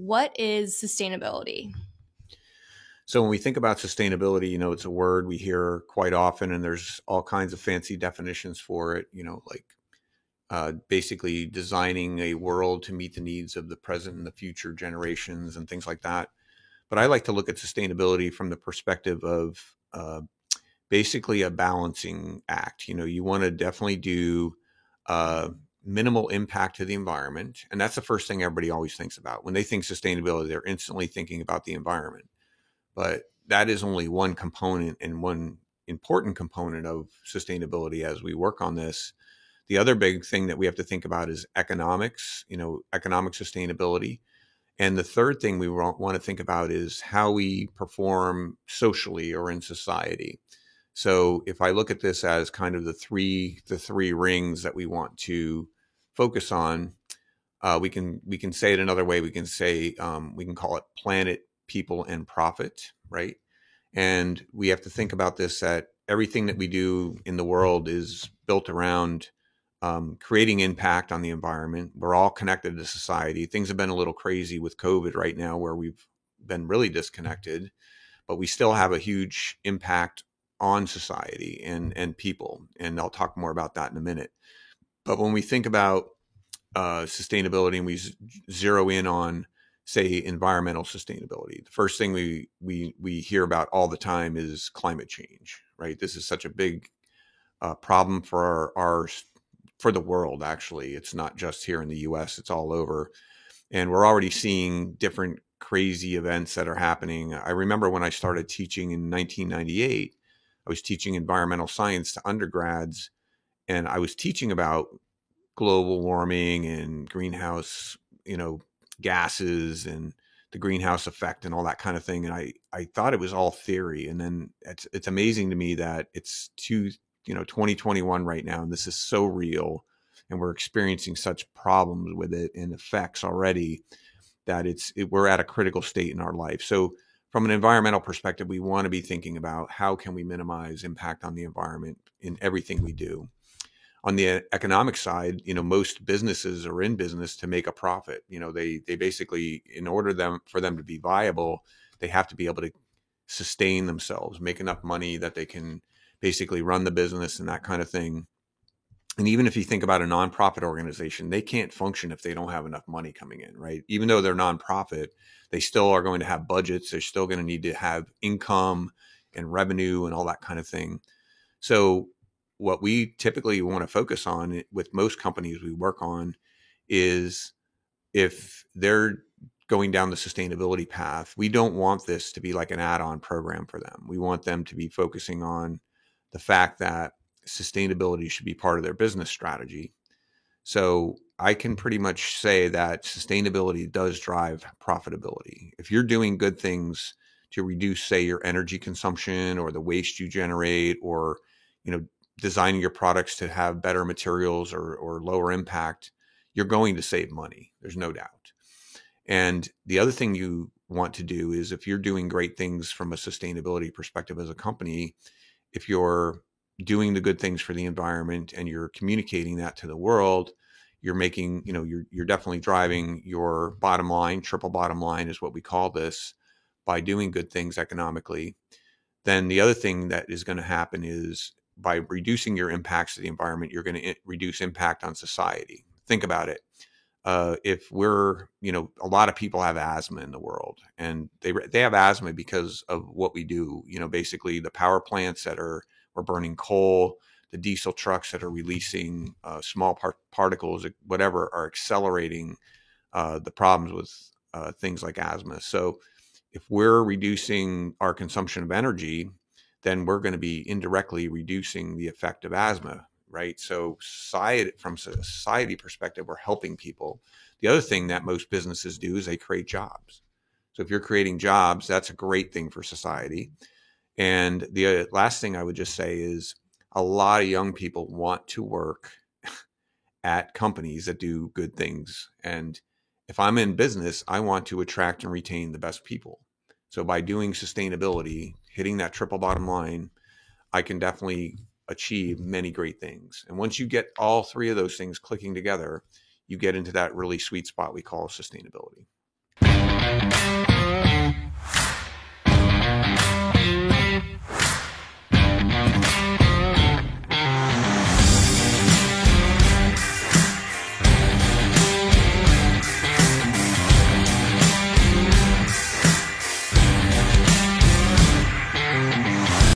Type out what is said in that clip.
what is sustainability? So when we think about sustainability, it's a word we hear quite often, and there's all kinds of fancy definitions for it, like basically designing a world to meet the needs of the present and the future generations and things like that. But I like to look at sustainability from the perspective of basically a balancing act. You want to definitely do minimal impact to the environment. And that's the first thing everybody always thinks about. When they think sustainability, they're instantly thinking about the environment. But that is only one component and one important component of sustainability as we work on this. The other big thing that we have to think about is economics, economic sustainability. And the third thing we want to think about is how we perform socially or in society. So if I look at this as kind of the three rings that we want to focus on, we can say it another way. We can say we can call it planet, people, and profit, right? And we have to think about this, that everything that we do in the world is built around creating impact on the environment. We're all connected to society. Things have been a little crazy with COVID right now, where we've been really disconnected, but we still have a huge impact on society and people. And I'll talk more about that in a minute. But when we think about sustainability and we zero in on, say, environmental sustainability, the first thing we hear about all the time is climate change, right? This is such a big problem for for the world. Actually, it's not just here in the US, it's all over. And we're already seeing different crazy events that are happening. I remember when I started teaching in 1998, I was teaching environmental science to undergrads, and I was teaching about global warming and greenhouse, gases and the greenhouse effect and all that kind of thing. And I thought it was all theory. And then it's amazing to me that it's 2021 right now, and this is so real, and we're experiencing such problems with it and effects already that we're at a critical state in our life. So from an environmental perspective, we want to be thinking about how can we minimize impact on the environment in everything we do. On the economic side, most businesses are in business to make a profit. They basically, in order for them to be viable, they have to be able to sustain themselves, make enough money that they can basically run the business and that kind of thing. And even if you think about a nonprofit organization, they can't function if they don't have enough money coming in, right? Even though they're nonprofit, they still are going to have budgets. They're still going to need to have income and revenue and all that kind of thing. So what we typically want to focus on with most companies we work on is, if they're going down the sustainability path, we don't want this to be like an add-on program for them. We want them to be focusing on the fact that sustainability should be part of their business strategy. So I can pretty much say that sustainability does drive profitability. If you're doing good things to reduce, say, your energy consumption or the waste you generate, or, designing your products to have better materials or lower impact, you're going to save money. There's no doubt. And the other thing you want to do is, if you're doing great things from a sustainability perspective as a company, if you're doing the good things for the environment and you're communicating that to the world, you're making, you're definitely driving your bottom line. Triple bottom line is what we call this, by doing good things economically. Then the other thing that is going to happen is, by reducing your impacts to the environment, you're going to reduce impact on society. Think about it. If we're, a lot of people have asthma in the world, and they have asthma because of what we do. Basically the power plants that we're burning coal, the diesel trucks that are releasing small particles, whatever, are accelerating the problems with things like asthma. So if we're reducing our consumption of energy, then we're going to be indirectly reducing the effect of asthma, right? So from society perspective, we're helping people. The other thing that most businesses do is they create jobs. So if you're creating jobs, that's a great thing for society. And the last thing I would just say is, a lot of young people want to work at companies that do good things. And if I'm in business, I want to attract and retain the best people. So by doing sustainability, hitting that triple bottom line, I can definitely achieve many great things. And once you get all three of those things clicking together, you get into that really sweet spot we call sustainability.